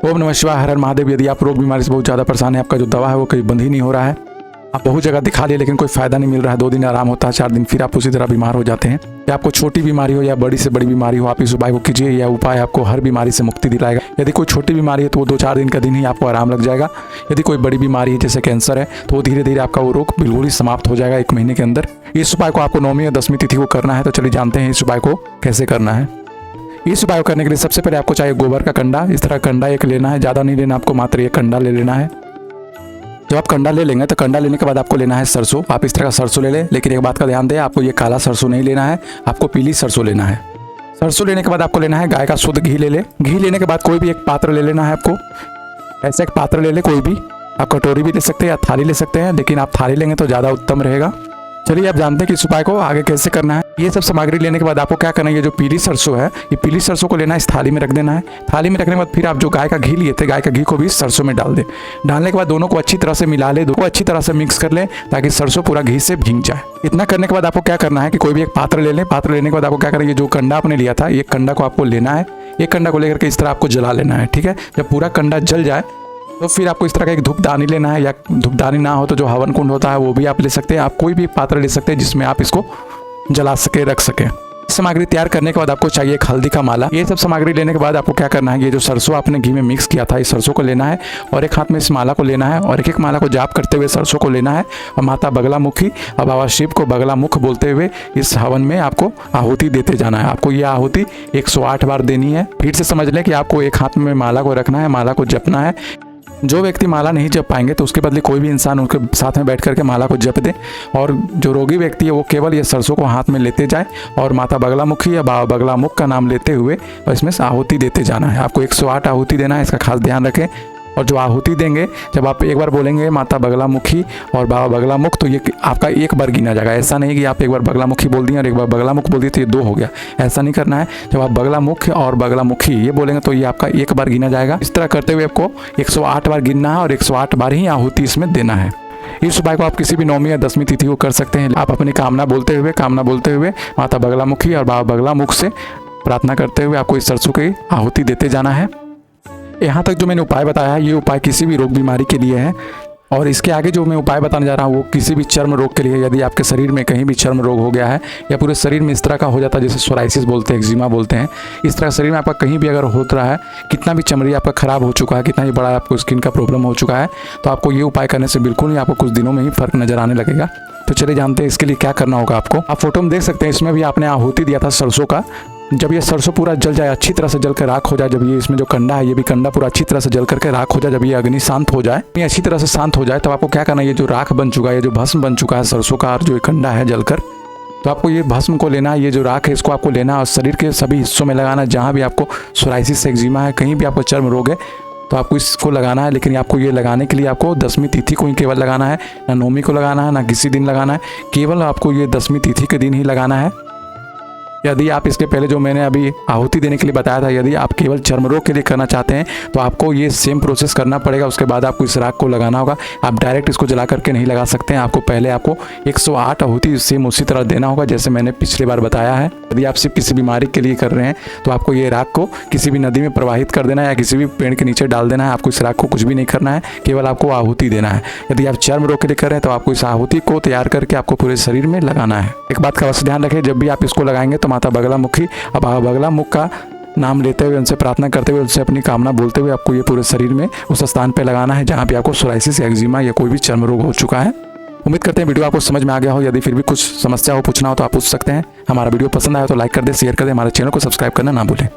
ओम नमः शिवाय, हर हर महादेव। यदि आप रोग बीमारी से बहुत ज़्यादा परेशान है, आपका जो दवा है वो कहीं बंद ही नहीं हो रहा है, आप बहुत जगह दिखा लिए लेकिन कोई फायदा नहीं मिल रहा है, 2 दिन आराम होता है, 4 दिन फिर आप उसी तरह बीमार हो जाते हैं, या आपको छोटी बीमारी हो या बड़ी से बड़ी बीमारी हो, आप इस उपाय को कीजिए। यह उपाय आपको हर बीमारी से मुक्ति दिलाएगा। यदि कोई छोटी बीमारी है तो वो 2-4 दिन का दिन ही आपको आराम लग जाएगा। यदि कोई बड़ी बीमारी है जैसे कैंसर है तो वो धीरे धीरे आपका वो रोग बिल्कुल ही समाप्त हो जाएगा 1 महीने के अंदर। इस उपाय को आपको 9वीं या 10वीं तिथि को करना है। तो चलिए जानते हैं इस उपाय को कैसे करना है। इस उपाय को करने के लिए सबसे पहले आपको चाहिए गोबर का कंडा। इस तरह कंडा एक लेना है, ज़्यादा नहीं लेना, आपको मात्र एक कंडा ले लेना है। जब आप कंडा ले लेंगे तो कंडा लेने के बाद आपको लेना है सरसों। आप इस तरह का सरसों ले लें, लेकिन एक बात का ध्यान दें, आपको ये काला सरसों नहीं लेना है, आपको पीली सरसों लेना है। सरसों लेने के बाद आपको लेना है गाय का शुद्ध घी ले लें। घी लेने के बाद कोई भी एक पात्र ले लेना है आपको। ऐसा एक पात्र ले लें कोई भी, आप कटोरी भी ले सकते हैं या थाली ले सकते हैं, लेकिन आप थाली लेंगे तो ज़्यादा उत्तम रहेगा। चलिए आप जानते हैं कि इस उपाय को आगे कैसे करना है। ये सब सामग्री लेने के बाद आपको क्या करना है, ये जो पीली सरसों है, ये पीली सरसों को लेना है, इस थाली में रख देना है। थाली में रखने के बाद फिर आप जो गाय का घी लिए थे, गाय का घी को भी इस सरसों में डाल दें। डालने के बाद दोनों को अच्छी तरह से मिला लें, दोनों को अच्छी तरह से मिक्स कर लें ताकि सरसों पूरा घी से भीग जाए। इतना करने के बाद आपको क्या करना है कि कोई भी एक पात्र ले लें। पात्र लेने के बाद आपको क्या करना है, ये जो कंडा आपने लिया था, ये कंडा को आपको लेना है। एक कंडा को लेकर के इस तरह आपको जला लेना है, ठीक है। जब पूरा कंडा जल जाए तो फिर आपको इस तरह का एक धूपदानी लेना है, या धूपदानी ना हो तो जो हवन कुंड होता है वो भी आप ले सकते हैं। आप कोई भी पात्र ले सकते हैं जिसमें आप इसको जला सके, रख सके। सामग्री तैयार करने के बाद आपको चाहिए एक हल्दी का माला। ये सब सामग्री लेने के बाद आपको क्या करना है, ये जो सरसों आपने घी में मिक्स किया था, इस सरसों को लेना है और एक हाथ में इस माला को लेना है और एक एक माला को जाप करते हुए सरसों को लेना है और माता बगलामुखी और बाबा शिव को बगलामुख बोलते हुए इस हवन में आपको आहुति देते जाना है। आपको ये आहुति 108 बार देनी है। फिर से समझ लें कि आपको एक हाथ में माला को रखना है, माला को जपना है। जो व्यक्ति माला नहीं जप पाएंगे तो उसके बदले कोई भी इंसान उनके साथ में बैठ करके माला को जप दे, और जो रोगी व्यक्ति है वो केवल ये सरसों को हाथ में लेते जाए और माता बगलामुखी या बाबा बगलामुख का नाम लेते हुए और इसमें आहुति देते जाना है। आपको 108 आहुति देना है, इसका खास ध्यान रखें। और जो आहुति देंगे, जब आप एक बार बोलेंगे माता बगलामुखी और बाबा बगलामुख, तो ये आपका एक बार गिना जाएगा। ऐसा नहीं कि आप एक बार बगलामुखी बोल दिए और एक बार बगलामुख बोल दिए तो ये 2 हो गया, ऐसा नहीं करना है। जब आप बगलामुख और बगलामुखी ये बोलेंगे तो ये आपका एक बार गिना जाएगा। इस तरह करते हुए आपको 108 बार गिनना है और 108 बार ही आहुति इसमें देना है। इस उपाय को आप किसी भी 9वीं या 10वीं तिथि को कर सकते हैं। आप अपनी कामना बोलते हुए माता बगलामुखी और बाबा बगलामुख से प्रार्थना करते हुए आपको इस सरसों की आहुति देते जाना है। यहाँ तक जो मैंने उपाय बताया है, ये उपाय किसी भी रोग बीमारी के लिए है। और इसके आगे जो मैं उपाय बताने जा रहा हूँ वो किसी भी चर्म रोग के लिए। यदि आपके शरीर में कहीं भी चर्म रोग हो गया है या पूरे शरीर में इस तरह का हो जाता है, जैसे सोराइसिस बोलते हैं, एक्जिमा बोलते हैं, इस तरह शरीर में आपका कहीं भी अगर हो रहा है, कितना भी चमड़ी आपका खराब हो चुका है, कितना ही बड़ा आपको स्किन का प्रॉब्लम हो चुका है, तो आपको ये उपाय करने से बिल्कुल ही आपको कुछ दिनों में ही फर्क नजर आने लगेगा। तो चलिए जानते हैं इसके लिए क्या करना होगा आपको। आप फोटो में देख सकते हैं, इसमें भी आपने आहुति दिया था सरसों का। जब ये सरसों पूरा जल जाए, अच्छी तरह से जल कर राख हो जाए, जब ये इसमें जो कंडा है ये भी कंडा पूरा अच्छी तरह से जल करके राख हो जाए, जब ये अग्नि शांत हो जाए, ये अच्छी तरह से शांत हो जाए, तो आपको क्या करना है, ये जो राख बन चुका है, ये जो भस्म बन चुका है सरसों का और जो कंडा है जलकर, तो आपको ये भस्म को लेना है। ये जो राख है इसको आपको लेना है और शरीर के सभी हिस्सों में लगाना है। जहाँ भी आपको सोराइसिस एक्जिमा है, कहीं भी आपको चर्म रोग है, तो आपको इसको लगाना है। लेकिन आपको ये लगाने के लिए आपको 10वीं तिथि को ही केवल लगाना है, ना 9वीं को लगाना है, ना किसी दिन लगाना है, केवल आपको ये 10वीं तिथि के दिन ही लगाना है। यदि आप इसके पहले जो मैंने अभी आहुति देने के लिए बताया था, यदि आप केवल चर्म रोग के लिए करना चाहते हैं तो आपको ये सेम प्रोसेस करना पड़ेगा। उसके बाद आपको इस राख को लगाना होगा। आप डायरेक्ट इसको जला करके नहीं लगा सकते हैं। आपको पहले आपको 108 आहुति सेम उसी तरह देना होगा जैसे मैंने पिछली बार बताया है। यदि आप सिर्फ किसी बीमारी के लिए कर रहे हैं तो आपको ये राख को किसी भी नदी में प्रवाहित कर देना है या किसी भी पेड़ के नीचे डाल देना है। आपको इस राख को कुछ भी नहीं करना है, केवल आपको आहुति देना है। यदि आप चर्म रोग के लिए कर रहे हैं तो आपको इस आहुति को तैयार करके आपको पूरे शरीर में लगाना है। एक बात का बस ध्यान रखें, जब भी आप इसको लगाएंगे तो माता बगलामुखी और बाबा बगलामुख का नाम लेते हुए, उनसे प्रार्थना करते हुए, उनसे अपनी कामना बोलते हुए आपको ये पूरे शरीर में उस स्थान पे लगाना है जहाँ पे आपको सोराइसिस या एक्जिमा या कोई भी चर्म रोग हो चुका है। उम्मीद करते हैं वीडियो आपको समझ में आ गया हो। यदि फिर भी कुछ समस्या हो, पूछना हो तो आप पूछ सकते हैं। हमारा वीडियो पसंद आया तो लाइक कर दे, शेयर कर दे, हमारे चैनल को सब्सक्राइब करना ना भूलें।